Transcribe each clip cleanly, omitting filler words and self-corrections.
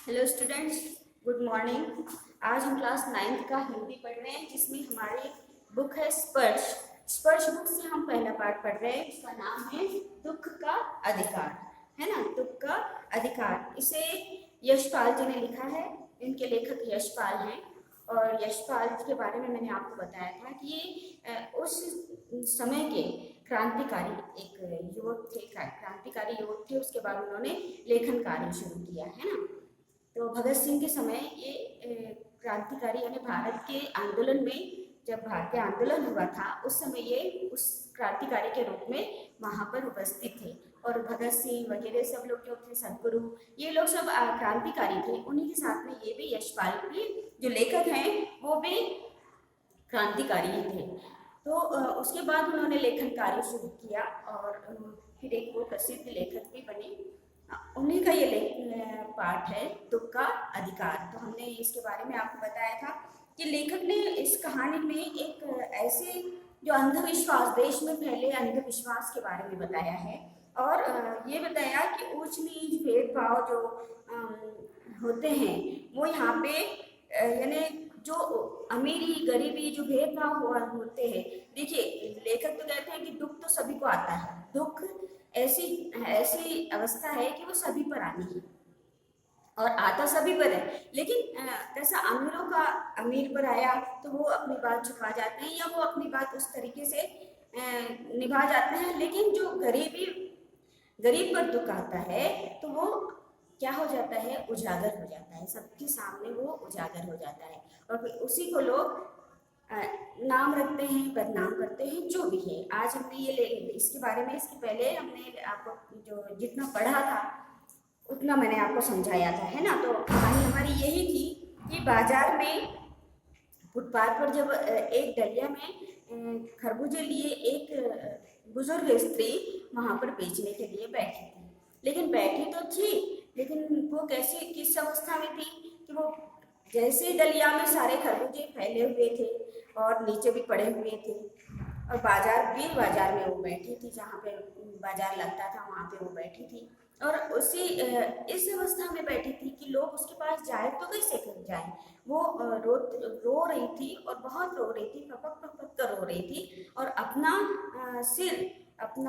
Hello students, good morning. आज हम class 9th का हिंदी पढ़ रहे हैं, जिसमें हमारी बुक है स्पर्श। स्पर्श बुक से हम पहला पार्ट पढ़ रहे हैं। इसका नाम है दुख का अधिकार, है ना। दुख का अधिकार, इसे यशपाल जी ने लिखा है। इनके लेखक यशपाल हैं। और यशपाल के बारे में मैंने आपको बताया था कि ये उस समय के क्रांतिकारी एक युवक थे, क्रांतिकारी युवक थे। उसके बाद उन्होंने लेखन कार्य शुरू किया, है ना। तो भगत सिंह के समय ये क्रांतिकारी यानी भारत के आंदोलन में, जब भारतीय आंदोलन हुआ था उस समय ये उस क्रांतिकारी के रूप में वहाँ पर उपस्थित थे। और भगत सिंह वगैरह सब लोग जो थे, सदगुरु, ये लोग सब क्रांतिकारी थे। उन्हीं के साथ में ये भी यशपाल भी जो लेखक हैं वो भी क्रांतिकारी ही थे। तो उसके बाद उन्होंने लेखन कार्य शुरू किया और फिर एक वो प्रसिद्ध लेखक भी बने। उन्हीं का ये पाठ है दुख का अधिकार। तो हमने इसके बारे में आपको बताया था कि लेखक ने इस कहानी में एक ऐसे जो अंधविश्वास, देश में फैले अंधविश्वास के बारे में बताया है। और ये बताया कि ऊंच नीच भेदभाव जो होते हैं वो यहाँ पे यानी जो अमीरी गरीबी जो भेदभाव हुआ होते हैं। देखिए, लेखक तो कहते हैं कि दुख तो सभी को आता है। दुख ऐसी ऐसी अवस्था है कि वो सभी पर आनी है और आता सभी पर है। लेकिन कैसा अमीरों का अमीर पर आया तो वो अपनी बात छुपा जाते हैं या वो अपनी बात उस तरीके से निभा जाते हैं। लेकिन जो गरीब पर दुख आता है तो वो क्या हो जाता है, उजागर हो जाता है। सबके सामने वो उजागर हो जाता है और फिर उसी को लोग नाम रखते हैं, बदनाम करते हैं, जो भी है। आज हमने ये इसके बारे में, इसके पहले हमने आपको जो जितना पढ़ा था उतना मैंने आपको समझाया था, है ना। तो कहानी हमारी यही थी कि बाजार में फुटपाथ पर जब एक डलिया में खरबूजे लिए एक बुजुर्ग स्त्री वहां पर बेचने के लिए बैठी थी। लेकिन बैठी तो थी, लेकिन वो कैसी किस अवस्था में थी कि वो जैसे डलिया में सारे खरबूजे फैले हुए थे और नीचे भी पड़े हुए थे। और बाजार में वो बैठी थी, जहाँ पे बाजार लगता था वहाँ पे वो बैठी थी। और उसी इस अवस्था में बैठी थी कि लोग उसके पास जाए तो कैसे कर जाए। वो रो रही थी और बहुत रो रही थी, पपक पपक कर रो रही थी और अपना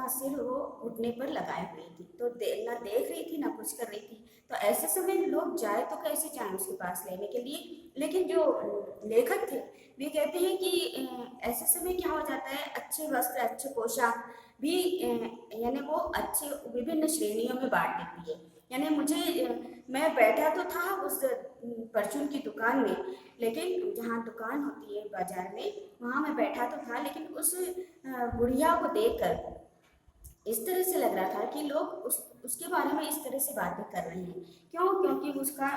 सिर वो घुटने पर लगाए हुई थी। तो ना देख रही थी ना कुछ कर रही थी। तो ऐसे समय में लोग जाए तो कैसे जाए उसके पास लेने के लिए। लेकिन जो लेखक थे वे कहते हैं कि ऐसे समय क्या हो जाता है, अच्छे वस्त्र, अच्छे पोशाक भी यानी वो अच्छे विभिन्न श्रेणियों में बांट देती है। यानी मैं बैठा तो था उस परचून की दुकान में, लेकिन जहाँ दुकान होती है बाजार में वहाँ मैं बैठा तो था, लेकिन उस बुढ़िया को देखकर इस तरह से लग रहा था कि लोग उसके बारे में इस तरह से बातें कर रहे हैं। क्यों? क्योंकि उसका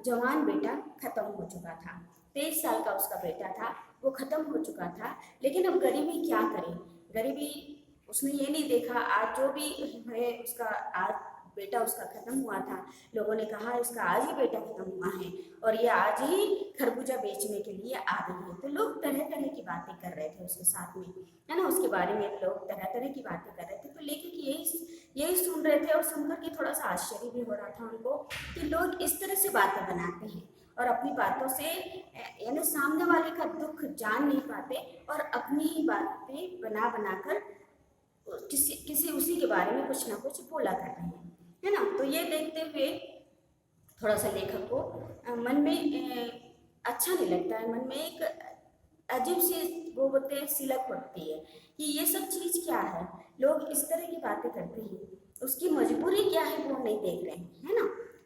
जवान बेटा खत्म हो चुका था। 23 साल का उसका बेटा था, वो खत्म हो चुका था। लेकिन अब गरीबी क्या करे, गरीबी उसने ये नहीं देखा। आज जो भी है उसका, आज बेटा उसका खत्म हुआ था, लोगों ने कहा इसका आज ही बेटा खत्म हुआ है और ये आज ही खरबूजा बेचने के लिए आ गई है। तो लोग तरह तरह की बातें कर रहे थे उसके साथ में, है ना। उसके बारे में लोग तरह तरह की बातें कर रहे थे। तो लेखक यही सुन रहे थे और सुनकर के थोड़ा सा आश्चर्य भी हो रहा था उनको कि लोग इस तरह से बातें बनाते हैं और अपनी बातों से यानी सामने वाले का दुख जान नहीं पाते और अपनी ही बातें बना बनाकर किसी किसी उसी के बारे में कुछ ना कुछ बोला कर रहे हैं, है ना। तो ये देखते हुए थोड़ा सा लेखक को मन में अच्छा नहीं लगता है। मन में एक अजीब सी वो बोलते हैं सिलक पड़ती है कि ये सब चीज़ क्या है। लोग इस तरह की बातें करते हैं, उसकी मजबूरी क्या है वो नहीं देख रहे हैं, है ना।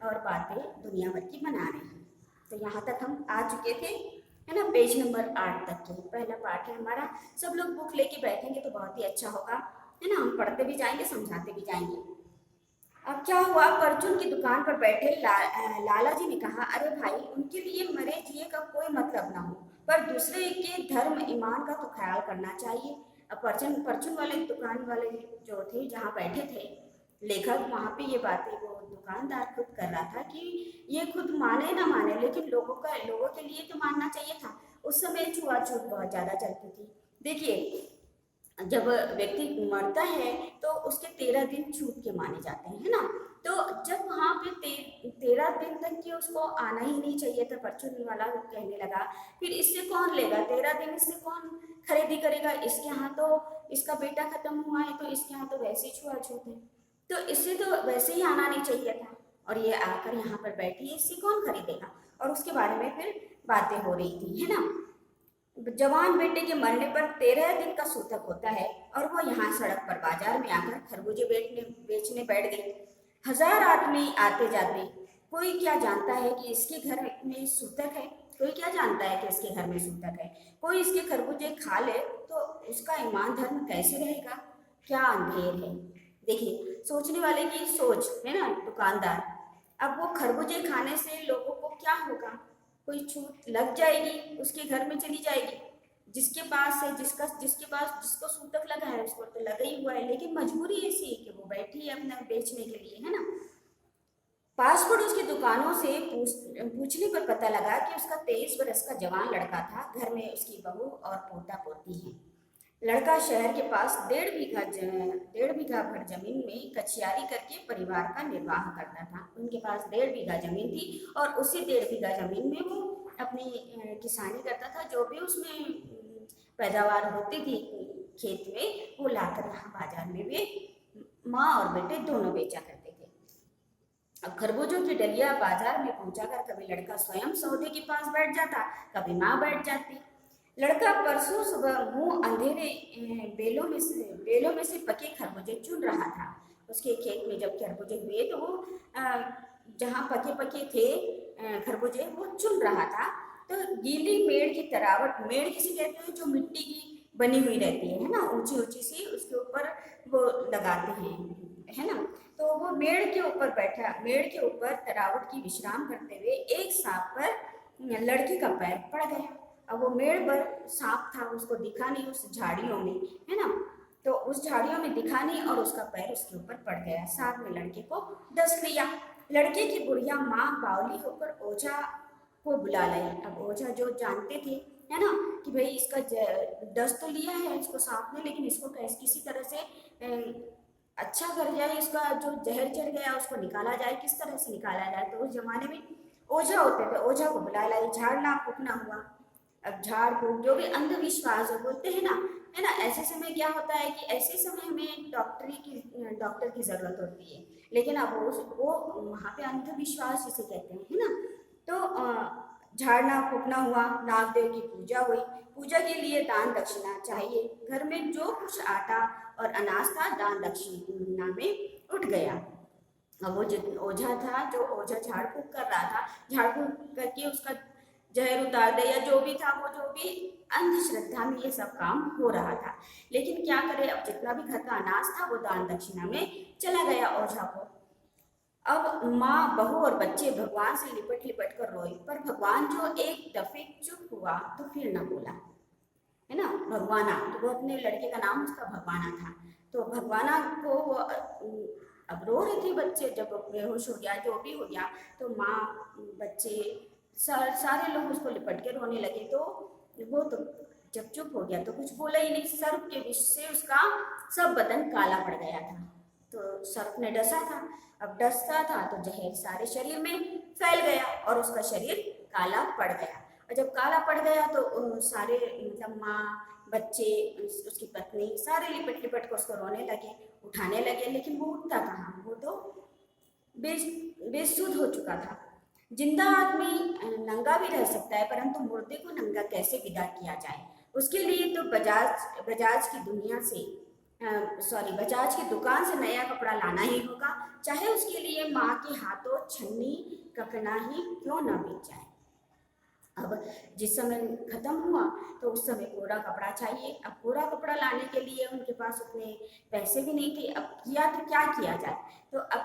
और बातें दुनिया भर की बना रहे हैं। तो यहाँ तक हम आ चुके थे, है ना। पेज नंबर 8 तक के पहला पार्ट है हमारा। सब लोग बुक लेके बैठेंगे तो बहुत ही अच्छा होगा, है ना। हम पढ़ते भी जाएंगे, समझाते भी जाएंगे। अब क्या हुआ, परचून की दुकान पर बैठे लाला जी ने कहा, अरे भाई, उनके लिए मरे जिए का कोई मतलब ना हो, पर दूसरे के धर्म ईमान का तो ख्याल करना चाहिए। अब परचून परचून वाले दुकान वाले जो थे, जहाँ बैठे थे लेखक, वहाँ पे ये बातें वो दुकानदार खुद कर रहा था कि ये खुद माने ना माने, लेकिन लोगों के लिए तो मानना चाहिए था। उस समय छुआछूत बहुत ज़्यादा चलती थी। देखिए, जब व्यक्ति मरता है तो उसके 13 दिन छूत के माने जाते हैं, है ना। तो जब वहाँ पे 13 दिन तक कि उसको आना ही नहीं चाहिए था, परचून वाला कहने लगा फिर इससे कौन लेगा, 13 दिन इससे कौन खरीदी करेगा, इसके यहाँ तो इसका बेटा खत्म हुआ है तो इसके यहाँ तो वैसे ही छुआछूत है, तो इससे तो वैसे ही आना नहीं चाहिए था, और ये आकर यहाँ पर बैठी है, इससे कौन खरीदेगा। और उसके बारे में फिर बातें हो रही थी, है ना। जवान बेटे के मरने पर 13 दिन का सूतक होता है और वो यहाँ सड़क पर बाजार में आकर खरबूजे बेचने बैठ गई। 1000 आदमी आते जाते, कोई क्या जानता है कि इसके घर में सूतक है, कोई क्या जानता है कि इसके घर में सूतक है, कोई इसके खरबूजे खा ले तो उसका ईमान धर्म कैसे रहेगा, क्या अंधेर है। देखिए सोचने वाले की सोच है ना, दुकानदार। अब वो खरबूजे खाने से लोगों को क्या होगा, कोई छूट लग जाएगी, उसके घर में चली जाएगी, जिसके पास है जिसको सूतक लगा है उसको तो लगा ही हुआ है, लेकिन मजबूरी ऐसी है कि वो बैठी है अपना बेचने के लिए, है ना। पास पड़ोस की दुकानों से पूछने पर पता लगा कि उसका 23 बरस का जवान लड़का था, घर में उसकी बहू और पोता पोती है। लड़का शहर के पास 1.5 बीघा भर जमीन में कचियारी करके परिवार का निर्वाह करता था। उनके पास 1.5 बीघा जमीन थी और उसी 1.5 बीघा जमीन में वो अपनी किसानी करता था, जो भी उसमें पैदावार होती थी खेत में वो लाकर यहाँ बाजार में वे माँ और बेटे दोनों बेचा करते थे। अब खरबूजों की डलिया बाजार में पहुंचाकर कभी लड़का स्वयं सौदे के पास बैठ जाता, कभी माँ बैठ जाती। लड़का परसों सुबह मुंह अंधेरे बेलों में से पके खरबूजे चुन रहा था। उसके खेत में जब खरबूजे हुए तो वो जहाँ पके पके थे खरबूजे वो चुन रहा था, तो गीली मेड़ की तरावट, मेड़ किसे कहते हैं जो मिट्टी की बनी हुई रहती है ना, ऊंची ऊंची सी, उसके ऊपर वो लगाते हैं, है ना। तो वो मेड़ के ऊपर बैठा, मेड़ के ऊपर तरावट की विश्राम करते हुए एक सांप पर लड़की का पैर पड़ गया। अब वो मेड़ पर सांप था, उसको दिखा नहीं उस झाड़ियों में, है ना, तो उस झाड़ियों में दिखा नहीं और उसका पैर उसके ऊपर पड़ गया, सांप ने लड़के को डस लिया। लड़के की बुढ़िया माँ बावली होकर ओझा को बुला लाई। अब ओझा जो जानते थे, है ना, कि भाई इसका डस तो लिया है इसको सांप ने, लेकिन इसको किसी तरह से अच्छा कर जाए, इसका जो जहर चढ़ गया उसको निकाला जाए, किस तरह से निकाला जाए। तो उस जमाने में ओझा होते थे, ओझा को बुला लाई, झाड़ना फूकना हुआ। अब झाड़ फूक जो भी अंधविश्वास बोलते हैं ना, है ना, ऐसे समय क्या होता है कि ऐसे समय हमें डॉक्टर की जरूरत होती है, लेकिन अब वो वहाँ पे अंधविश्वास जिसे कहते हैं, है ना। तो झाड़ना फूकना हुआ, नागदेव की पूजा हुई। पूजा के लिए दान दक्षिणा चाहिए, घर में जो कुछ आटा और अनाज था दान दक्षिणा में उठ गया। अब वो जो ओझा था, जो ओझा झाड़ फूक कर रहा था, झाड़ फूक करके उसका जहर उतार दे या जो भी था, वो जो भी अंधश्रद्धा में ये सब काम हो रहा था। लेकिन क्या करे, अब जितना भी घर का अनाज था वो दान दक्षिणा में चला गया ओझा को। अब माँ बहू और बच्चे भगवान से लिपट लिपट कर रोए, पर भगवान जो एक दफे चुप हुआ तो फिर ना बोला, है ना। भगवाना, तो वो अपने लड़के का नाम उसका भगवाना था, तो भगवाना को वो अब रो रहे थे बच्चे, जब बेहोश हो गया जो भी हो गया, तो माँ बच्चे सारे लोग उसको लिपट के रोने लगे। तो वो तो जब चुप हो गया तो कुछ बोला ही नहीं। सर्प के विष से उसका सब बदन काला पड़ गया था, तो सर्प ने डसा था। अब डसता था तो जहर सारे शरीर में फैल गया और उसका शरीर काला पड़ गया। और जब काला पड़ गया तो सारे मतलब माँ बच्चे उसकी पत्नी सारे लिपट लिपट कर उसको रोने लगे, उठाने लगे, लेकिन वो उठता कहाँ, वो तो बेसुध हो चुका था। जिंदा आदमी नंगा भी रह सकता है, परंतु मुर्दे को नंगा कैसे विदा किया जाए, उसके लिए तो बजाज की दुकान से नया कपड़ा लाना ही होगा, चाहे उसके लिए माँ के हाथों छन्नी ककना ही क्यों न बीत जाए। अब जिस समय खत्म हुआ तो उस समय कोरा कपड़ा चाहिए। अब कोरा कपड़ा लाने के लिए उनके पास उतने पैसे भी नहीं थे। अब किया तो क्या किया जाए, तो अब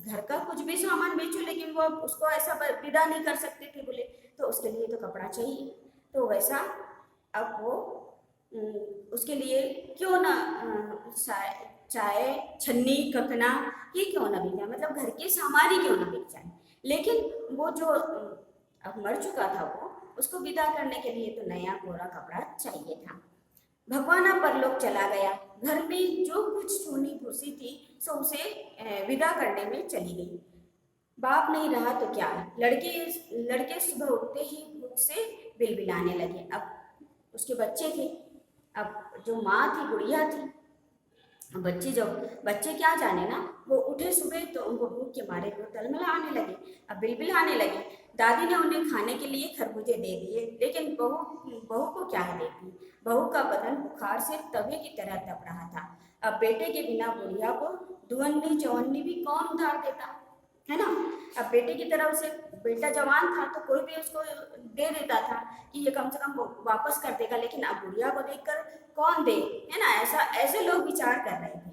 घर का कुछ भी सामान बेचो, लेकिन वो उसको ऐसा विदा नहीं कर सकते थे बोले, तो उसके लिए तो कपड़ा चाहिए। तो वैसा अब वो उसके लिए क्यों ना चाहे छन्नी ककना ये क्यों ना बिक जाए, मतलब घर के सामान ही क्यों ना बिक जाए। लेकिन वो जो अब मर चुका था वो, उसको विदा करने के लिए तो नया कोरा कपड़ा चाहिए था। भगवाना परलोक चला गया। घर में जो कुछ चूनी भूसी थी सो उसे विदा करने में चली गई। बाप नहीं रहा तो क्या, लड़के सुबह उठते ही भूख से बिलबिलाने लगे। अब उसके बच्चे थे, अब जो माँ थी बुढ़िया थी, बच्चे क्या जाने ना, वो उठे सुबह तो उनको भूख के मारे वो तलमलाने लगे, अब बिलबिलाने लगे। दादी ने उन्हें खाने के लिए खरबूजे दे दिए, लेकिन बहू को क्या ही देती। बहू का बदन बुखार से तवे की तरह तप रहा था। अब बेटे के बिना बुढ़िया को दुअन्नी चौवन्नी भी कौन उधार देता, है ना। अब बेटे की तरह उसे, बेटा जवान था तो कोई भी उसको दे देता था कि ये कम से कम वापस कर देगा, लेकिन अब बुढ़िया को देखकर कौन दे, है ना। ऐसे लोग विचार कर रहे थे।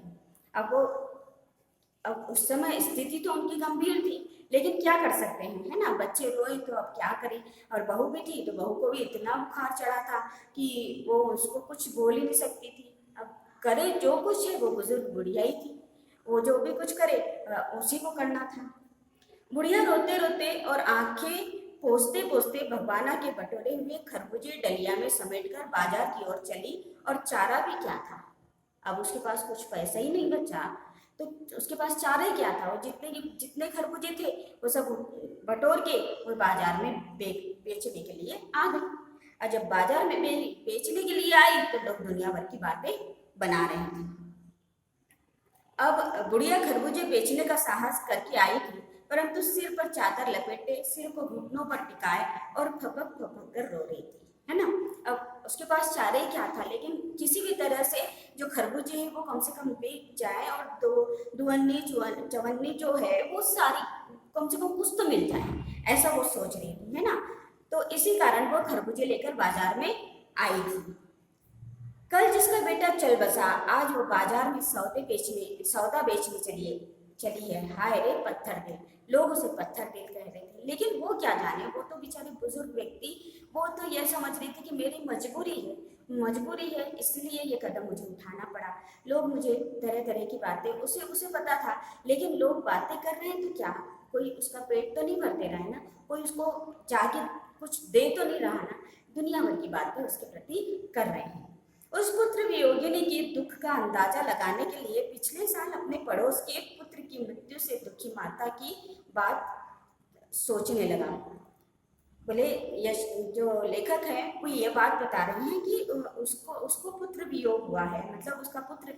अब उस समय स्थिति तो उनकी गंभीर थी, लेकिन क्या कर सकते हैं, है ना। बच्चे रोए तो अब क्या करें, और बहू भी थी तो बहू को भी इतना बुखार चढ़ा था कि वो उसको कुछ बोल ही नहीं सकती थी। अब करे जो कुछ है, वो बुजुर्ग बुढ़िया ही थी, वो जो भी कुछ करे उसी को करना था। बुढ़िया रोते रोते और आंखें पोंछते पोंछते भगवाना के बटोरे हुए खरबूजे डलिया में समेटकर बाजार की ओर चली, और चारा भी क्या था। अब उसके पास कुछ पैसा ही नहीं बचा, तो उसके पास चारा ही क्या था। वो जितने खरबूजे थे वो सब बटोर के वो बाजार में बेचने के लिए आ गई। और जब बाजार में बेचने के लिए आई तो लोग दुनिया भर की बातें बना रहे थे। अब बुढ़िया खरबूजे बेचने का साहस करके आई थी, परंतु सिर पर चादर लपेटे, सिर को घुटनों पर टिकाए और फपक फपक कर रो रही थी, है ना। अब उसके पास चारे ही क्या था, लेकिन किसी भी तरह से जो खरबूजे हैं वो कम से कम बेच जाए, और दुअन्नी चवन्नी जो है वो सारी कम से कम कुछ तो मिल जाए, ऐसा वो सोच रही थी, है ना। तो इसी कारण वो खरबूजे लेकर बाजार में आई थी। कल जिसका बेटा चल बसा, आज वो बाजार में सौदा बेचने चली है। हाय रे पत्थर दिल, लोग उसे पत्थर दिल कह रहे थे, लेकिन वो क्या जाने, वो तो बेचारे बुजुर्ग व्यक्ति, वो तो यह समझ रही थी कि मेरी मजबूरी है, इसलिए ये कदम मुझे उठाना पड़ा। लोग मुझे तरह तरह की बातें, उसे पता था, लेकिन लोग बातें कर रहे हैं तो क्या, कोई उसका पेट तो नहीं भर दे रहा है ना, कोई उसको जाके कुछ दे तो नहीं रहा ना, दुनिया भर की बातें उसके प्रति कर रहे हैं। उस पुत्र वियोगिनी के दुख का अंदाजा लगाने के लिए पिछले साल अपने पड़ोस के पुत्र की मृत्यु से दुखी माता की बात सोचने लगा। बोले यश जो लेखक है वो ये बात बता रहे हैं कि उसको पुत्र वियोग हुआ है, मतलब उसका पुत्र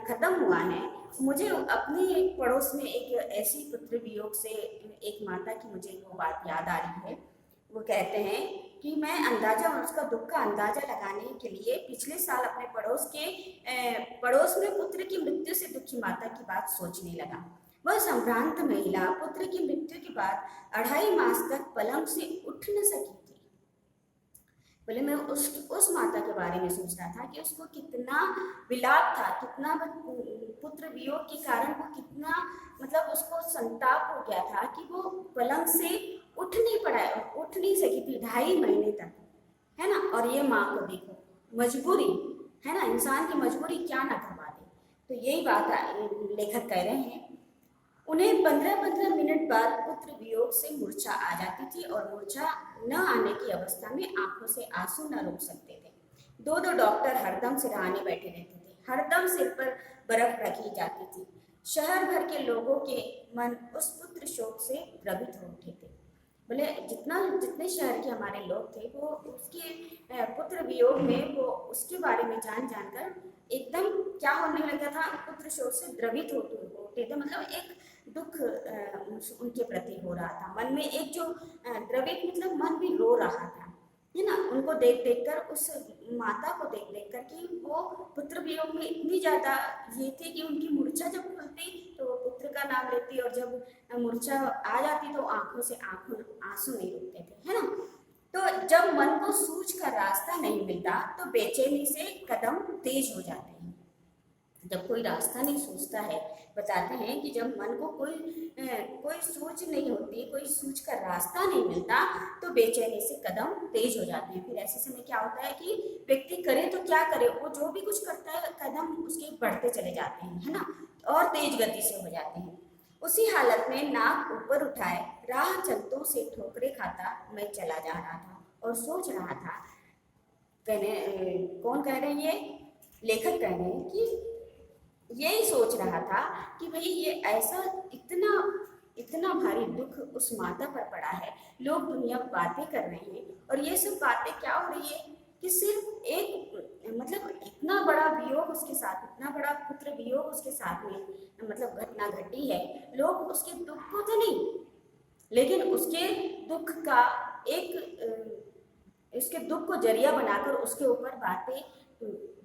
खत्म हुआ है। मुझे अपने पड़ोस में एक ऐसी पुत्र वियोग से एक माता की मुझे वो बात याद आ रही है। वो कहते हैं कि मैं उसका दुख का अंदाजा लगाने के लिए पिछले साल अपने पड़ोस में पुत्र की मृत्यु से दुखी माता की बात सोचने लगा। वह संभ्रांत महिला पुत्र की मृत्यु के बाद 2.5 मास तक पलंग से उठ न सकी थी। बोले मैं उस माता के बारे में सोच रहा था कि उसको कितना विलाप था, कितना पुत्र वियोग के कारण वो कितना, मतलब उसको संताप हो गया था कि वो पलंग से उठ नहीं सकी थी 2.5 महीने तक, है ना। और ये माँ को देखो, मजबूरी, है ना, इंसान की मजबूरी क्या ना करवा दे। तो यही बात लेखक कह रहे हैं। उन्हें 15-15 मिनट बाद पुत्र वियोग से मूर्छा आ जाती थी, और मूर्छा न आने की अवस्था में आंखों से आंसू न रोक सकते थे। 2-2 डॉक्टर हरदम सिरहाने बैठे रहते थे, हरदम सिर पर बर्फ रखी जाती थी। शहर भर के लोगों के मन उस पुत्र शोक से द्रवित हो उठे थे। बोले जितने शहर के हमारे लोग थे वो उसके पुत्र वियोग में वो उसके बारे में जानकर एकदम क्या होने लगा था, पुत्र शोक से द्रवित होते थे, मतलब एक दुख उनके प्रति हो रहा था मन में, एक जो द्रवित मतलब मन भी रो रहा था, है ना। उनको देख कर, उस माता को देख कर कि वो पुत्र वियोग में इतनी ज्यादा ये थी कि उनकी मूर्छा जब खुलती तो वो पुत्र का नाम लेती, और जब मूर्छा आ जाती तो आंखों से आंसू नहीं रुकते थे, है ना। तो जब मन को सूझ का रास्ता नहीं मिलता तो बेचैनी से कदम तेज हो जाते हैं। जब कोई रास्ता नहीं सूझता है, बताते हैं कि जब मन को कोई सूझ नहीं होती, कोई सूझ का रास्ता नहीं मिलता तो बेचैनी से कदम तेज हो जाते हैं। फिर ऐसे समय क्या होता है कि व्यक्ति करे तो क्या करे, वो जो भी कुछ करता है कदम उसके बढ़ते चले जाते हैं, है ना, और तेज गति से हो जाते हैं। उसी हालत में नाक ऊपर उठाए राह चलतों से ठोकरे खाता मैं चला जा रहा था और सोच रहा था। कौन कह रहे हैं, ये लेखक कह रहे हैं कि यही सोच रहा था कि भाई ये ऐसा इतना इतना भारी दुख उस माता पर पड़ा है, लोग दुनिया बातें कर रहे हैं और ये सब बातें क्या हो रही है कि सिर्फ एक मतलब इतना बड़ा वियोग उसके साथ, इतना बड़ा पुत्र वियोग उसके साथ में मतलब घटना घटी है, लोग उसके दुख को तो नहीं, लेकिन उसके दुख का एक इसके दुख को जरिया बनाकर उसके ऊपर बातें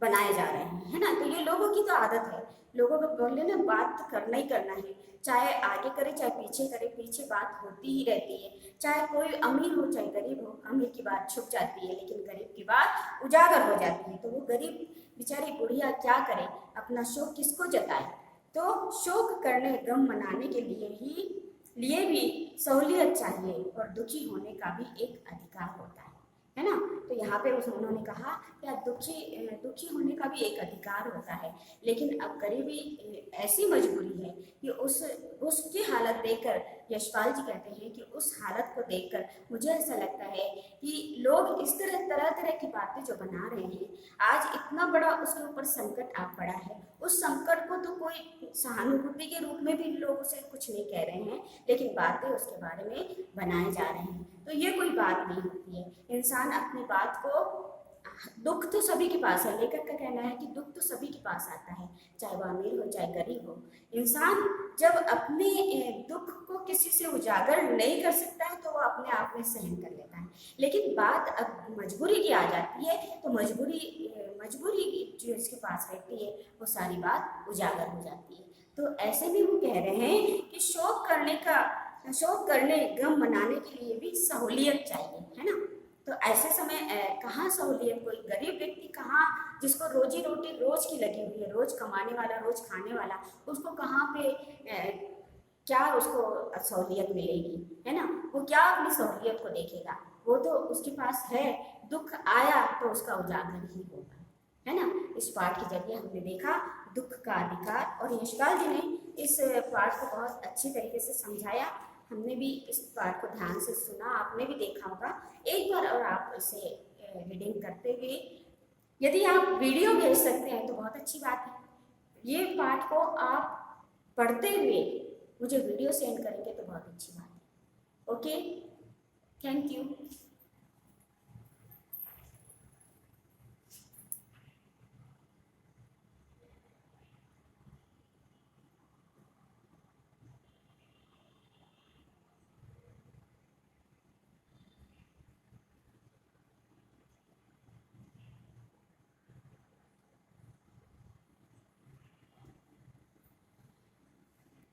बनाए जा रहे हैं, है ना। तो ये लोगों की तो आदत है, लोगों को बोले ना बात करना ही करना है, चाहे आगे करे चाहे पीछे करे, पीछे बात होती ही रहती है, चाहे कोई अमीर हो चाहे गरीब हो, अमीर की बात छुप जाती है लेकिन गरीब की बात उजागर हो जाती है। तो वो गरीब बेचारी बुढ़िया क्या करे, अपना शोक किसको जताए। तो शोक करने गम मनाने के लिए भी सहूलियत चाहिए और दुखी होने का भी एक अधिकार होता है ना। तो यहाँ पे उन्होंने कहा क्या दुखी होने का भी एक अधिकार होता है, लेकिन अब गरीबी ऐसी मजबूरी है कि उसकी हालत देखकर यशपाल जी कहते हैं कि उस हालत को देखकर मुझे ऐसा लगता है कि लोग इस तरह तरह की बातें जो बना रहे हैं, आज इतना बड़ा उसके ऊपर संकट आ पड़ा है, उस संकट को तो कोई सहानुभूति के रूप में भी लोग उसे कुछ नहीं कह रहे हैं, लेकिन बातें उसके बारे में बनाए जा रहे हैं। तो ये कोई बात नहीं होती है। इंसान अपनी बात को, दुख तो सभी के पास है, लेखक का कहना है कि दुख तो सभी के पास आता है, चाहे वह अमीर हो चाहे गरीब हो। इंसान जब अपने दुख को किसी से उजागर नहीं कर सकता है तो वह अपने आप में सहन कर लेता है, लेकिन बात अब मजबूरी की आ जाती है तो मजबूरी जो इसके पास रहती है वो सारी बात उजागर हो जाती है। तो ऐसे में वो कह रहे हैं कि शोक करने गम मनाने के लिए भी सहूलियत चाहिए, है ना। तो ऐसे समय कहाँ सहूलियत, कोई गरीब व्यक्ति कहाँ, जिसको रोजी रोटी रोज की लगी हुई है, रोज कमाने वाला रोज खाने वाला, उसको कहाँ पे क्या उसको सहूलियत मिलेगी, है ना। वो क्या अपनी सहूलियत को देखेगा, वो तो उसके पास है, दुख आया तो उसका उजागर ही होगा, है ना। इस पाठ के जरिए हमने देखा दुख का अधिकार, और यशपाल जी ने इस पाठ को बहुत अच्छी तरीके से समझाया। हमने भी इस पाठ को ध्यान से सुना, आपने भी देखा होगा एक बार, और आप इसे रीडिंग करते हुए यदि आप वीडियो भेज सकते हैं तो बहुत अच्छी बात है। ये पाठ को आप पढ़ते हुए मुझे वीडियो सेंड करेंगे तो बहुत अच्छी बात है। Okay, thank you.